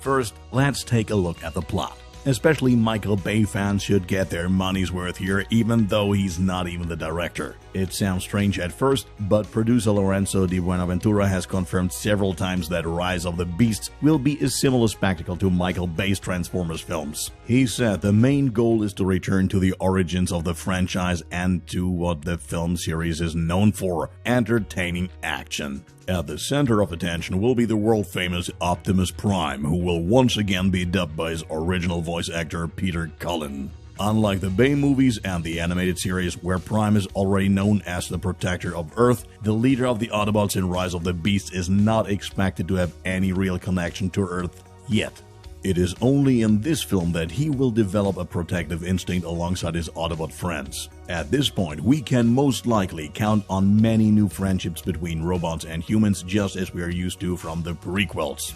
First, let's take a look at the plot. Especially Michael Bay fans should get their money's worth here, even though he's not even the director. It sounds strange at first, but producer Lorenzo Di Buenaventura has confirmed several times that Rise of the Beasts will be a similar spectacle to Michael Bay's Transformers films. He said the main goal is to return to the origins of the franchise and to what the film series is known for, entertaining action. At the center of attention will be the world-famous Optimus Prime, who will once again be dubbed by his original voice actor Peter Cullen. Unlike the Bay movies and the animated series, where Prime is already known as the protector of Earth, the leader of the Autobots in Rise of the Beasts is not expected to have any real connection to Earth yet. It is only in this film that he will develop a protective instinct alongside his Autobot friends. At this point, we can most likely count on many new friendships between robots and humans, just as we are used to from the prequels.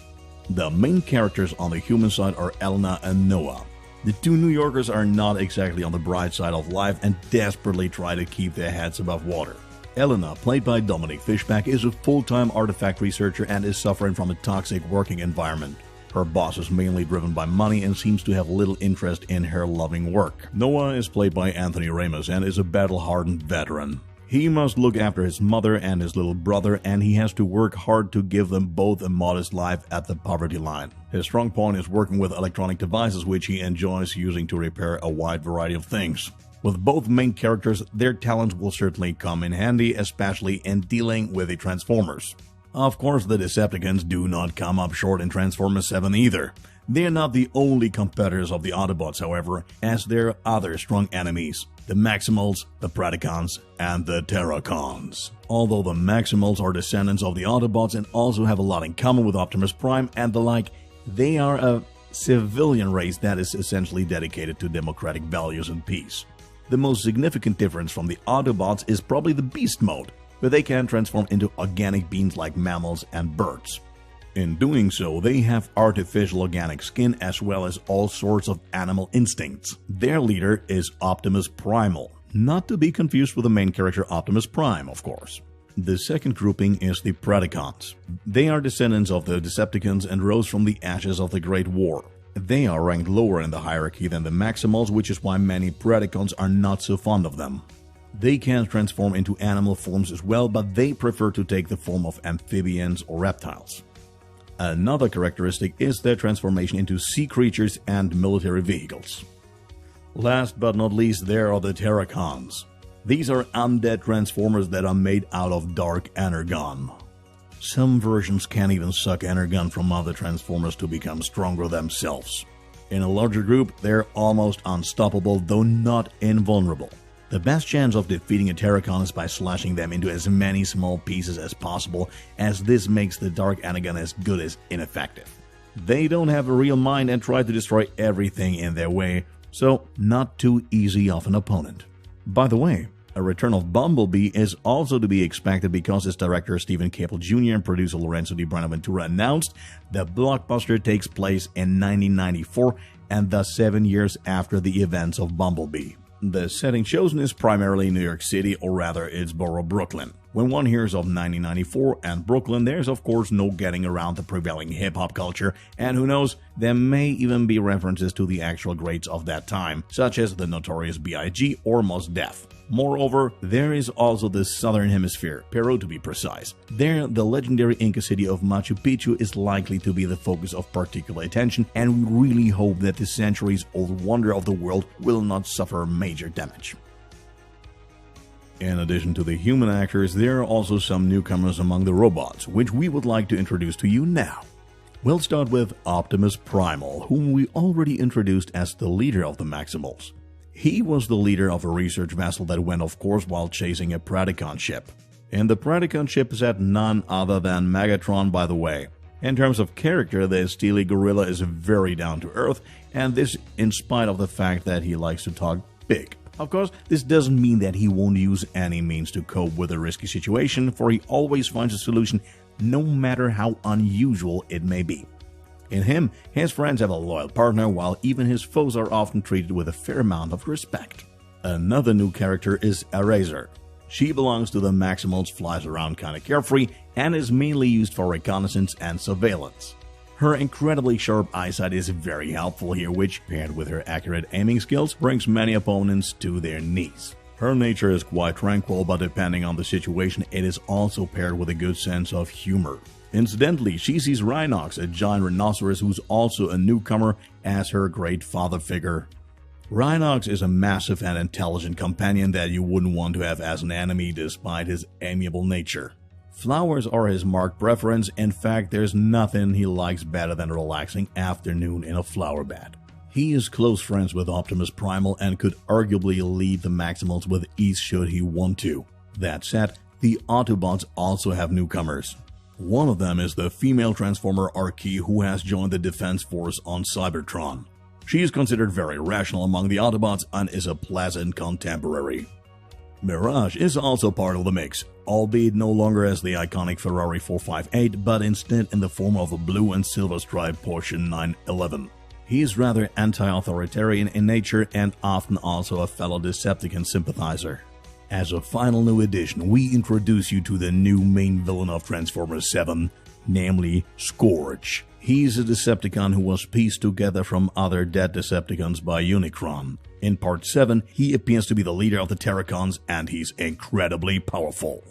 The main characters on the human side are Elena and Noah. The two New Yorkers are not exactly on the bright side of life and desperately try to keep their heads above water. Elena, played by Dominic Fishback, is a full-time artifact researcher and is suffering from a toxic working environment. Her boss is mainly driven by money and seems to have little interest in her loving work. Noah is played by Anthony Ramos and is a battle-hardened veteran. He must look after his mother and his little brother, and he has to work hard to give them both a modest life at the poverty line. His strong point is working with electronic devices, which he enjoys using to repair a wide variety of things. With both main characters, their talents will certainly come in handy, especially in dealing with the Transformers. Of course, the Decepticons do not come up short in Transformers 7 either. They are not the only competitors of the Autobots, however, as there are other strong enemies: the Maximals, the Predacons, and the Terracons. Although the Maximals are descendants of the Autobots and also have a lot in common with Optimus Prime and the like, they are a civilian race that is essentially dedicated to democratic values and peace. The most significant difference from the Autobots is probably the Beast Mode, where they can transform into organic beings like mammals and birds. In doing so, they have artificial organic skin as well as all sorts of animal instincts. Their leader is Optimus Primal, not to be confused with the main character Optimus Prime, of course. The second grouping is the Predacons. They are descendants of the Decepticons and rose from the ashes of the Great War. They are ranked lower in the hierarchy than the Maximals, which is why many Predacons are not so fond of them. They can transform into animal forms as well, but they prefer to take the form of amphibians or reptiles. Another characteristic is their transformation into sea creatures and military vehicles. Last but not least, there are the Terracons. These are undead transformers that are made out of dark energon. Some versions can even suck energon from other transformers to become stronger themselves. In a larger group, they're almost unstoppable, though not invulnerable. The best chance of defeating a Terracon is by slashing them into as many small pieces as possible, as this makes the dark energon as good as ineffective. They don't have a real mind and try to destroy everything in their way, so not too easy of an opponent. By the way, a return of Bumblebee is also to be expected because its director Steven Caple Jr. and producer Lorenzo Di Buenaventura announced the blockbuster takes place in 1994 and thus 7 years after the events of Bumblebee. The setting chosen is primarily New York City, or rather its borough Brooklyn. When one hears of 1994 and Brooklyn, there's of course no getting around the prevailing hip-hop culture, and who knows, there may even be references to the actual greats of that time, such as the Notorious B.I.G. or Mos Def. Moreover, there is also the Southern Hemisphere, Peru to be precise. There, the legendary Inca city of Machu Picchu is likely to be the focus of particular attention, and we really hope that the centuries-old wonder of the world will not suffer major damage. In addition to the human actors, there are also some newcomers among the robots, which we would like to introduce to you now. We'll start with Optimus Primal, whom we already introduced as the leader of the Maximals. He was the leader of a research vessel that went off course while chasing a Predacon ship. And the Predacon ship sat none other than Megatron, by the way. In terms of character, the steely gorilla is very down to earth, and this in spite of the fact that he likes to talk big. Of course, this doesn't mean that he won't use any means to cope with a risky situation, for he always finds a solution no matter how unusual it may be. In him, his friends have a loyal partner, while even his foes are often treated with a fair amount of respect. Another new character is Eraser. She belongs to the Maximals, flies around kinda carefree, and is mainly used for reconnaissance and surveillance. Her incredibly sharp eyesight is very helpful here, which, paired with her accurate aiming skills, brings many opponents to their knees. Her nature is quite tranquil, but depending on the situation, it is also paired with a good sense of humor. Incidentally, she sees Rhinox, a giant rhinoceros who's also a newcomer, as her great father figure. Rhinox is a massive and intelligent companion that you wouldn't want to have as an enemy despite his amiable nature. Flowers are his marked preference. In fact, there's nothing he likes better than a relaxing afternoon in a flower bed. He is close friends with Optimus Primal and could arguably lead the Maximals with ease should he want to. That said, the Autobots also have newcomers. One of them is the female Transformer Archie, who has joined the Defense Force on Cybertron. She is considered very rational among the Autobots and is a pleasant contemporary. Mirage is also part of the mix, albeit no longer as the iconic Ferrari 458, but instead in the form of a blue and silver striped Porsche 911. He is rather anti-authoritarian in nature and often also a fellow Decepticon sympathizer. As a final new addition, we introduce you to the new main villain of Transformers 7, namely Scourge. He's a Decepticon who was pieced together from other dead Decepticons by Unicron. In Part 7, he appears to be the leader of the Terracons, and he's incredibly powerful.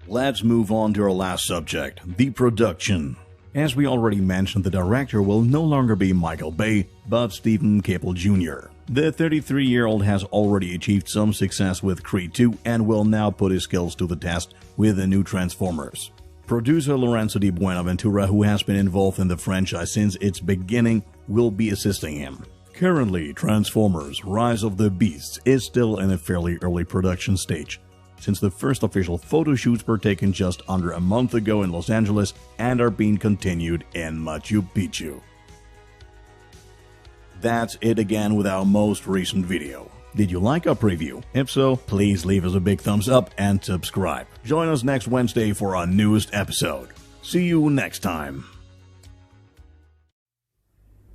Let's move on to our last subject, the production. As we already mentioned, the director will no longer be Michael Bay, but Stephen Caple Jr. The 33-year-old has already achieved some success with Creed 2 and will now put his skills to the test with the new Transformers. Producer Lorenzo Di Buenaventura, who has been involved in the franchise since its beginning, will be assisting him. Currently, Transformers: Rise of the Beasts is still in a fairly early production stage, since the first official photo shoots were taken just under a month ago in Los Angeles and are being continued in Machu Picchu. That's it again with our most recent video. Did you like our preview? If so, please leave us a big thumbs up and subscribe. Join us next Wednesday for our newest episode. See you next time.